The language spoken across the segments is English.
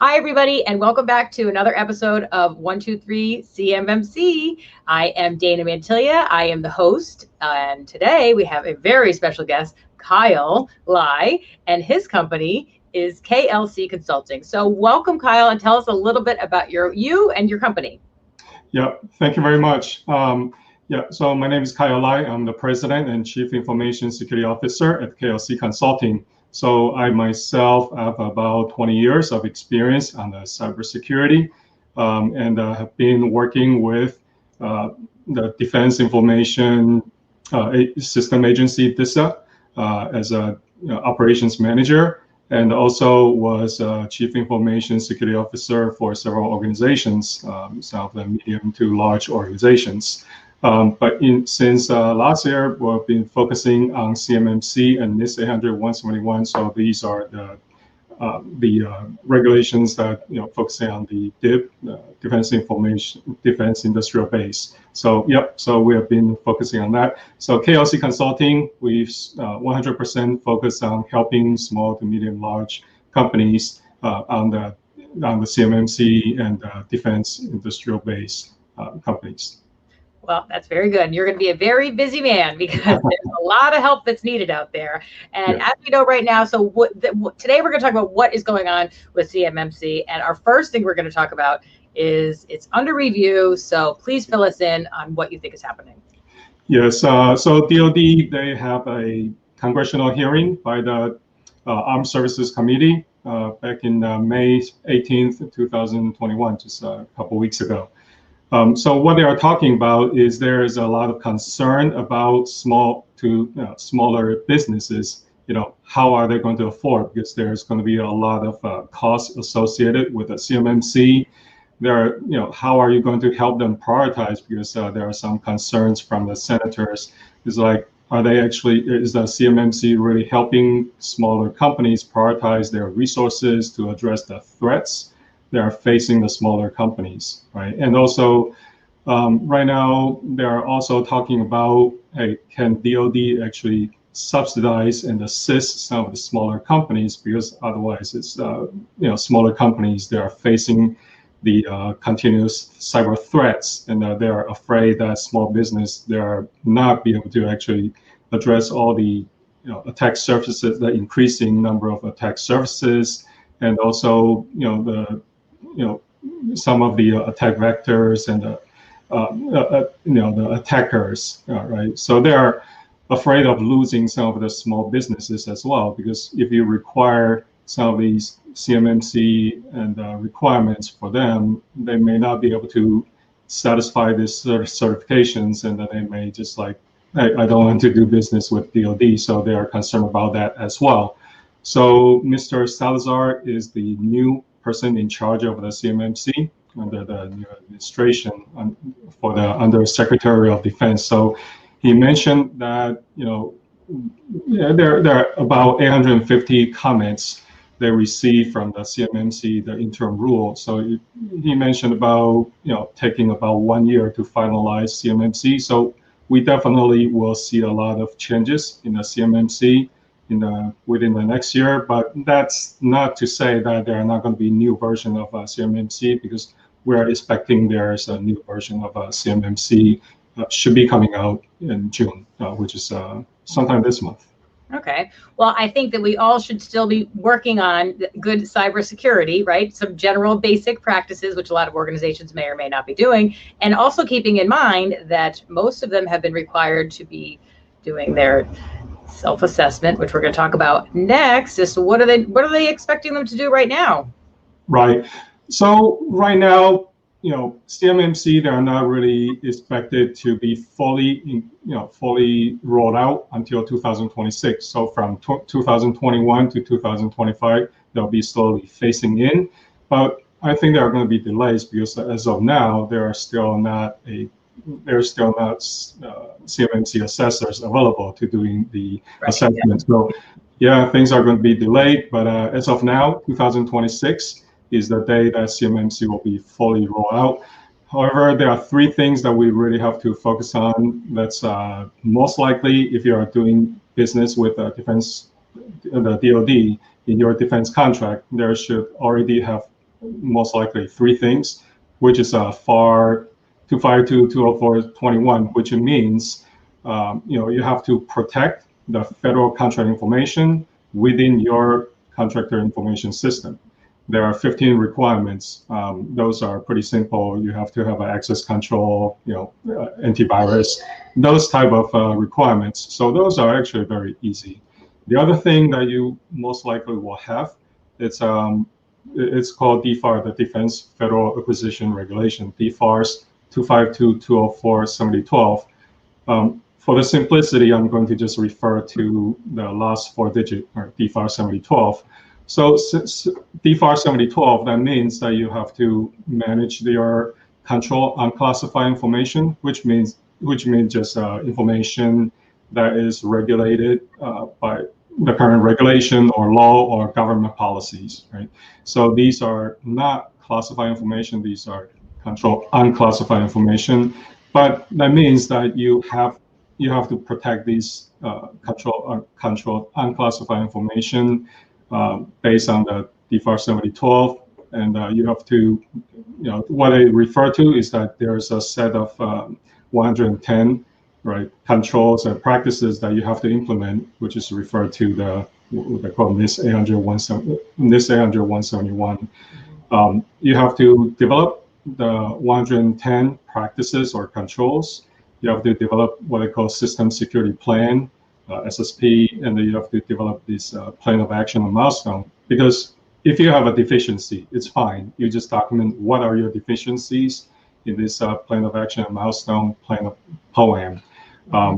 Hi, everybody, and welcome back to another episode of 123 CMMC. I am Dana Mantilia. I am the host, and today we have a very special guest, Kyle Lai, and his company is KLC Consulting. So welcome, Kyle, and tell us a little bit about you and your company. Yeah, thank you very much. So my name is Kyle Lai. I'm the President and Chief Information Security Officer at KLC Consulting. So I myself have about 20 years of experience on the cybersecurity and have been working with the Defense Information System Agency, DISA, as a operations manager, and also was Chief Information Security Officer for several organizations, some of them medium to large organizations. But since last year, we've been focusing on CMMC and NIST 800-171. So these are the regulations that focusing on the DIB, Defense Industrial Base. So so we have been focusing on that. So KLC Consulting, we've 100% focused on helping small to medium large companies on the CMMC and Defense Industrial Base companies. Well, that's very good. You're going to be a very busy man because there's a lot of help that's needed out there. And as we know right now, so today we're going to talk about what is going on with CMMC. And our first thing we're going to talk about is it's under review. So please fill us in on what you think is happening. Yes. So DoD, they have a congressional hearing by the Armed Services Committee back in May 18th, 2021, just a couple weeks ago. So what they are talking about is there is a lot of concern about smaller businesses. How are they going to afford? Because there's going to be a lot of costs associated with the CMMC. How are you going to help them prioritize? Because there are some concerns from the senators. It's like, is the CMMC really helping smaller companies prioritize their resources to address the threats they are facing the smaller companies, right? And also, right now, they're also talking about, hey, can DoD actually subsidize and assist some of the smaller companies? Because otherwise, it's smaller companies, they are facing the continuous cyber threats, and they're afraid that small business, they're not be able to actually address all the attack surfaces, the increasing number of attack surfaces, and also some of the attack vectors and the attackers, right? So they are afraid of losing some of the small businesses as well, because if you require some of these CMMC and requirements for them, they may not be able to satisfy these certifications, and then they may just like, I don't want to do business with DoD, so they are concerned about that as well. So Mr. Salazar is the new person in charge of the CMMC under the new administration for the Under Secretary of Defense. So he mentioned that there are about 850 comments they received from the CMMC, the interim rule. So he mentioned about taking about 1 year to finalize CMMC. So we definitely will see a lot of changes in the CMMC within the next year, but that's not to say that there are not going to be new version of CMMC, because we're expecting there's a new version of CMMC should be coming out in June, which is sometime this month. Okay. Well, I think that we all should still be working on good cybersecurity, right? Some general basic practices, which a lot of organizations may or may not be doing, and also keeping in mind that most of them have been required to be doing their self-assessment, which we're going to talk about next. Is what are they expecting them to do right now? Right. So right now, CMMC, they are not really expected to be fully rolled out until 2026. So from 2021 to 2025, they'll be slowly phasing in. But I think there are going to be delays because as of now, there are still not CMMC assessors available to doing the assessment. So yeah, things are going to be delayed, but as of now, 2026 is the day that CMMC will be fully rolled out. However, there are three things that we really have to focus on. That's most likely, if you are doing business with the DoD in your defense contract, there should already have most likely three things, which is FAR 252-204-21, which means you have to protect the federal contract information within your contractor information system. There are 15 requirements. Those are pretty simple. You have to have an access control, antivirus, those type of requirements. So those are actually very easy. The other thing that you most likely will have, it's called DFAR, the Defense Federal Acquisition Regulation, DFARS 252-204-7012. For the simplicity, I'm going to just refer to the last four digit, or DFAR 7012. So DFAR 7012, that means that you have to manage your control unclassified information, which means just information that is regulated by the current regulation or law or government policies, right? So these are not classified information; these are control unclassified information. But that means that you have to protect these control unclassified information based on the DFAR 7012, and you have to, what I refer to is that there's a set of 110 right controls and practices that you have to implement, which is referred to what they call NIST 800-171. You have to develop the 110 practices or controls. You have to develop what they call system security plan, SSP, and then you have to develop this plan of action and milestone. Because if you have a deficiency, it's fine. You just document what are your deficiencies in this plan of action and milestone plan of POAM.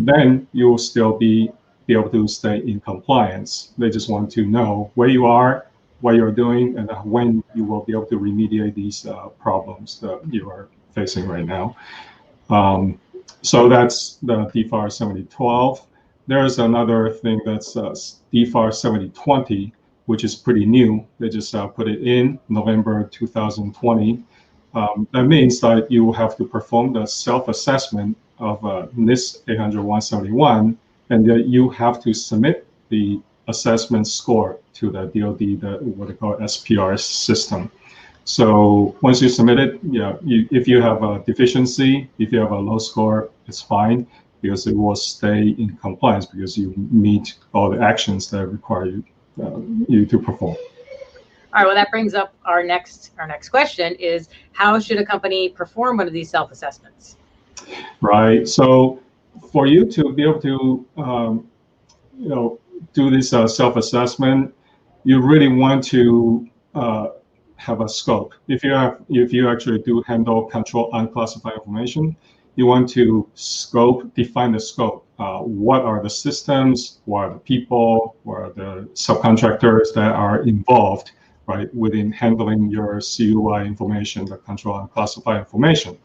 Then you will still be able to stay in compliance. They just want to know where you are, what you're doing, and when you will be able to remediate these problems that you are facing right now. So that's the DFAR 7012. There's another thing that's DFAR 7020, which is pretty new. They just put it in November 2020. That means that you will have to perform the self-assessment of NIST 800-171, and that you have to submit the assessment score to the DoD, what they call SPR system. So once you submit it, if you have a deficiency, if you have a low score, it's fine, because it will stay in compliance because you meet all the actions that require you to perform. All right, well, that brings up our next question is, how should a company perform one of these self-assessments? Right, so for you to be able to do this self-assessment, you really want to have a scope. If you actually do handle control unclassified information, you want to define the scope. What are the systems? What are the people? What are the subcontractors that are involved, right, within handling your CUI information, the control unclassified information?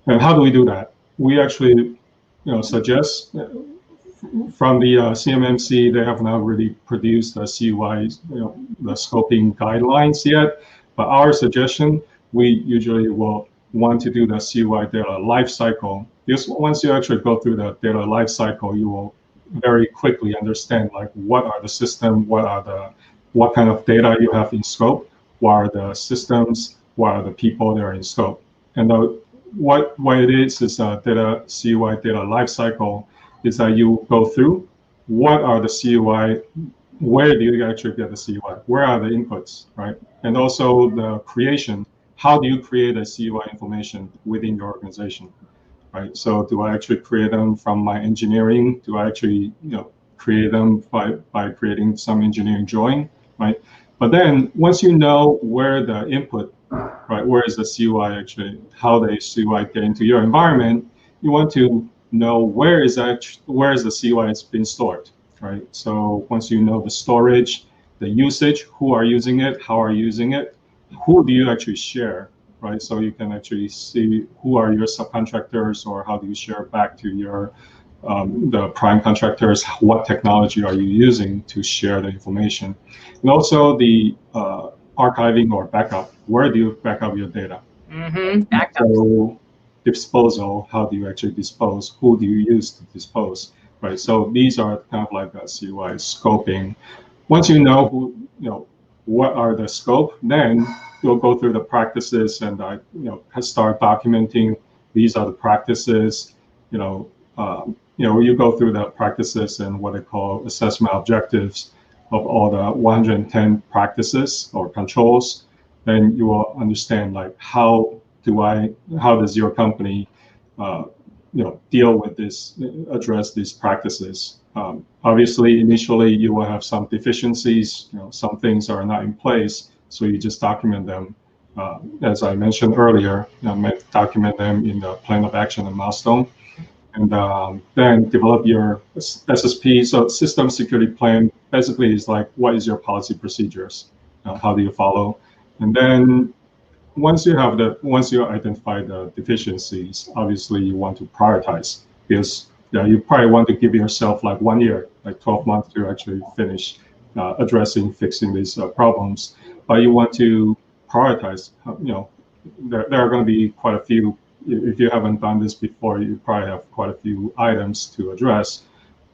And how do we do that? We actually, suggest from the CMMC, they have not really produced the CUI, the scoping guidelines yet. But our suggestion, we usually will want to do the CUI data life cycle, because once you actually go through the data life cycle, you will very quickly understand like what are the system, what kind of data you have in scope, what are the systems, what are the people that are in scope. And what it is data CUI data life cycle is that you go through what are the CUI, where do you actually get the CUI, where are the inputs, right? And also the creation. How do you create a CUI information within your organization, right? So do I actually create them from my engineering? Do I actually, create them by creating some engineering drawing, right? But then once you know where the input, right, where is the CUI actually, how the CUI get into your environment, you want to know where is the CUI has been stored, right? So once you know the storage, the usage, who are using it, how are you using it, who do you actually share, right? So you can actually see who are your subcontractors, or how do you share back to your the prime contractors, what technology are you using to share the information, and also the archiving or backup. Where do you back up your data? Backup. So disposal, how do you actually dispose? Who do you use to dispose, right? So these are kind of like a CUI scoping. Once you know what are the scope, then you'll go through the practices and start documenting these are the practices. You go through the practices and what they call assessment objectives of all the 110 practices or controls. Then you will understand like how does your company deal with this, address these practices. Obviously, initially you will have some deficiencies. Some things are not in place, so you just document them. As I mentioned earlier, document them in the plan of action and milestone, and then develop your SSP. So system security plan basically is like, what is your policy procedures? How do you follow? And then once you identify the deficiencies, obviously you want to prioritize, because you probably want to give yourself like 1 year, like 12 months to actually finish fixing these problems. But you want to prioritize. There are going to be quite a few. If you haven't done this before, you probably have quite a few items to address.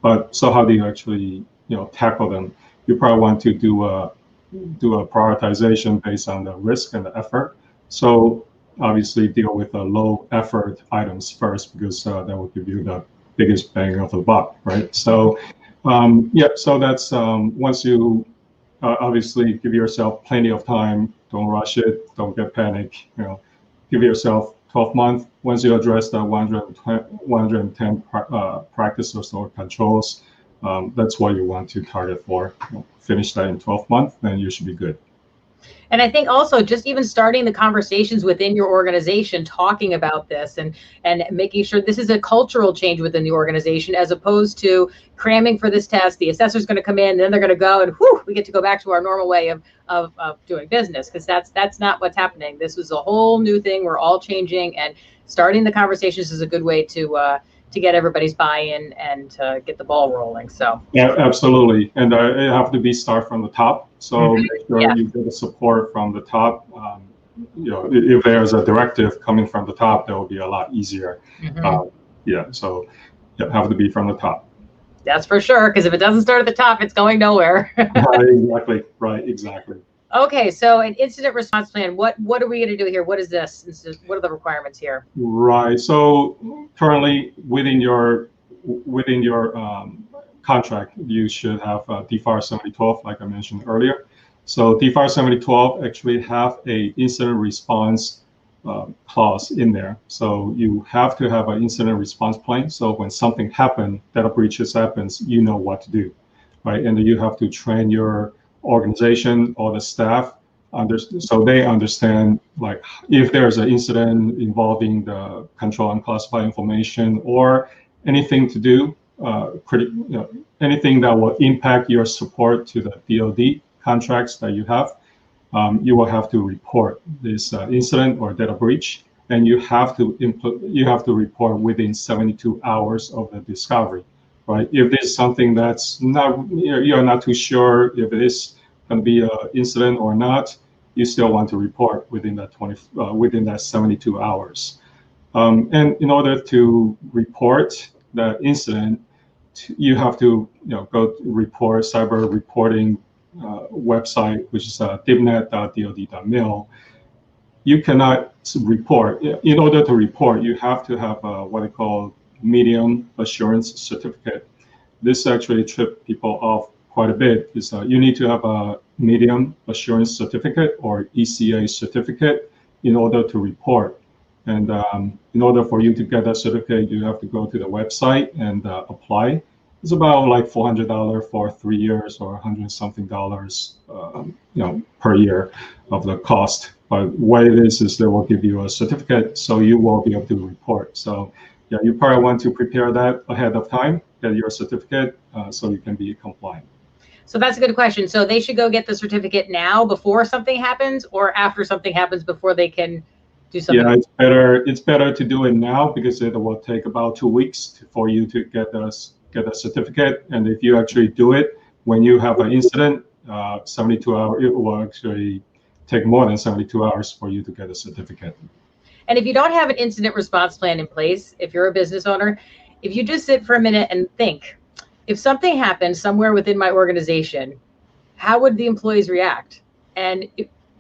But so how do you actually tackle them? You probably want to do a prioritization based on the risk and the effort. So obviously deal with the low effort items first, because that will give you the biggest bang of the buck, right? So so that's once you obviously give yourself plenty of time. Don't rush it. Don't get panic. Give yourself 12 months. Once you address the 110 practices or controls, that's what you want to target for. Finish that in 12 months, then you should be good. And I think also just even starting the conversations within your organization, talking about this and making sure this is a cultural change within the organization, as opposed to cramming for this test. The assessor's going to come in, and then they're going to go, and we get to go back to our normal way of doing business, because that's not what's happening. This was a whole new thing. We're all changing, and starting the conversations is a good way to get everybody's buy-in and to get the ball rolling. So yeah, absolutely, and it have to be start from the top. So make sure you get the support from the top. If there's a directive coming from the top, that will be a lot easier. So have to be from the top. That's for sure, because if it doesn't start at the top, it's going nowhere. Exactly. Okay, so an incident response plan. What are we going to do here? What is this? What are the requirements here? Right. So currently within your contract, you should have DFAR 7012, like I mentioned earlier. So DFAR 7012 actually have a incident response clause in there. So you have to have an incident response plan. So when something happens, data breaches happens, you know what to do, right? And then you have to train your organization or the staff so they understand, like, if there's an incident involving the control unclassified information or anything to do, anything that will impact your support to the DoD contracts that you have, you will have to report this incident or data breach, and you have to report within 72 hours of the discovery. Right? If there's something that's not, you're not too sure if it is going to be an incident or not, you still want to report within that 72 hours. And in order to report the incident, you have to go report cyber reporting website, which is divnet.dod.mil. You cannot report. In order to report, you have to have what I call medium assurance certificate. This actually tripped people off quite a bit. Is you need to have a medium assurance certificate or ECA certificate in order to report. And in order for you to get that certificate, you have to go to the website and apply. It's about like $400 for 3 years or $100-something per year of the cost. But what it is they will give you a certificate, so you will be able to report. So yeah, you probably want to prepare that ahead of time, get your certificate, so you can be compliant. So that's a good question. So they should go get the certificate now before something happens, or after something happens before they can do something? Yeah, it's better to do it now, because it will take about 2 weeks for you to get a certificate. And if you actually do it when you have an incident, 72 hours, it will actually take more than 72 hours for you to get a certificate. And if you don't have an incident response plan in place, if you're a business owner, if you just sit for a minute and think, if something happened somewhere within my organization, how would the employees react? And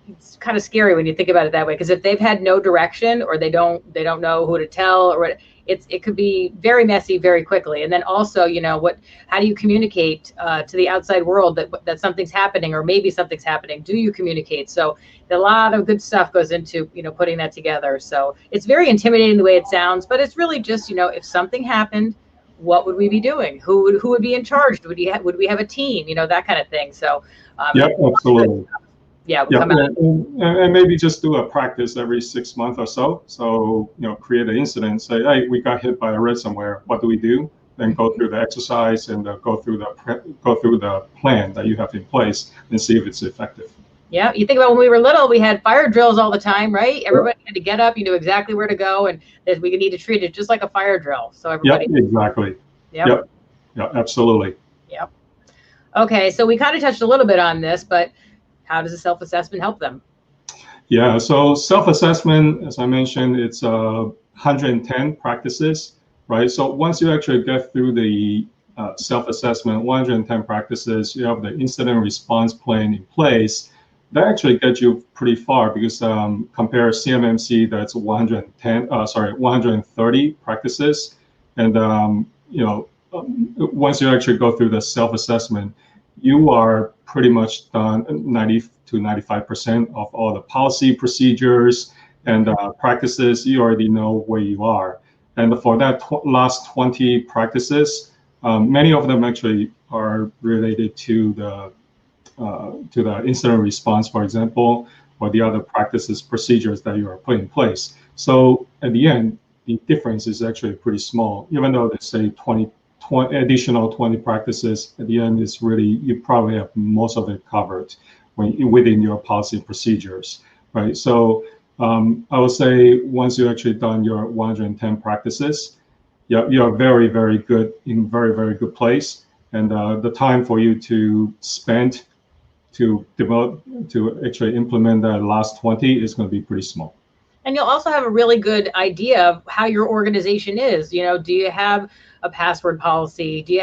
it's kind of scary when you think about it that way, because if they've had no direction, or they don't know who to tell, or what, it could be very messy very quickly. And then also, how do you communicate to the outside world that something's happening, or maybe something's happening? Do you communicate? So a lot of good stuff goes into putting that together. So it's very intimidating the way it sounds, but it's really just if something happened, what would we be doing? Who would be in charge? Would we have a team? That kind of thing. So yep, absolutely. Yeah, and maybe just do a practice every 6 months or so. So create an incident. Say, hey, we got hit by a ransomware. What do we do? Then go through the exercise and go through the plan that you have in place and see if it's effective. Yeah, you think about when we were little, we had fire drills all the time, right? Everybody had to get up, you knew exactly where to go, and that we need to treat it just like a fire drill. So everybody. Yep, exactly. Yep, absolutely. Yep. Okay, so we kind of touched a little bit on this, but how does a self-assessment help them? Yeah, so self-assessment, as I mentioned, it's 110 practices, right? So once you actually get through the self-assessment, 110 practices, you have the incident response plan in place. That actually gets you pretty far, because compare CMMC, that's 130 practices, and once you actually go through the self-assessment, you are pretty much done 90 to 95% of all the policy procedures and practices. You already know where you are, and for that last 20 practices, many of them actually are related to the incident response, for example, or the other practices, procedures that you are putting in place. So at the end, the difference is actually pretty small. Even though they say 20 additional 20 practices, at the end, it's really, you probably have most of it covered within your policy and procedures, right? So I would say once you actually done your 110 practices, you're very, very good, in very, very good place. And the time for you to spend to actually implement the last 20 is going to be pretty small. And you'll also have a really good idea of how your organization is. Do you have a password policy? Do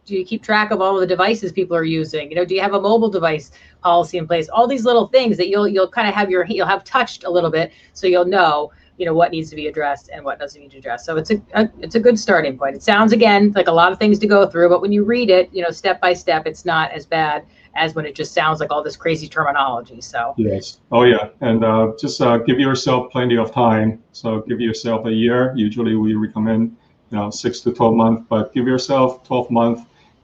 you keep track of all of the devices people are using? Do you have a mobile device policy in place? All these little things that you'll kind of you'll have touched a little bit, so you'll know what needs to be addressed and what doesn't need to address. So it's a good starting point. It sounds, again, like a lot of things to go through, but when you read it, step by step, it's not as bad as when it just sounds like all this crazy terminology. So yes, oh yeah, and just give yourself plenty of time. So give yourself a year. Usually we recommend 6 to 12 months, but give yourself 12 months.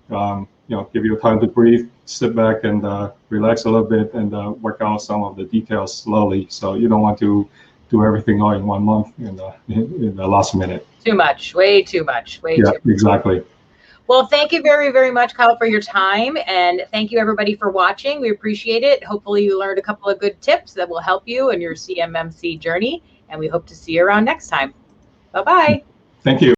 Give you time to breathe, sit back and relax a little bit, and work out some of the details slowly. So you don't want to do everything all in 1 month in the last minute. Too much, way too much, way too much. Exactly. Well, thank you very, very much, Kyle, for your time. And thank you, everybody, for watching. We appreciate it. Hopefully you learned a couple of good tips that will help you in your CMMC journey. And we hope to see you around next time. Bye-bye. Thank you.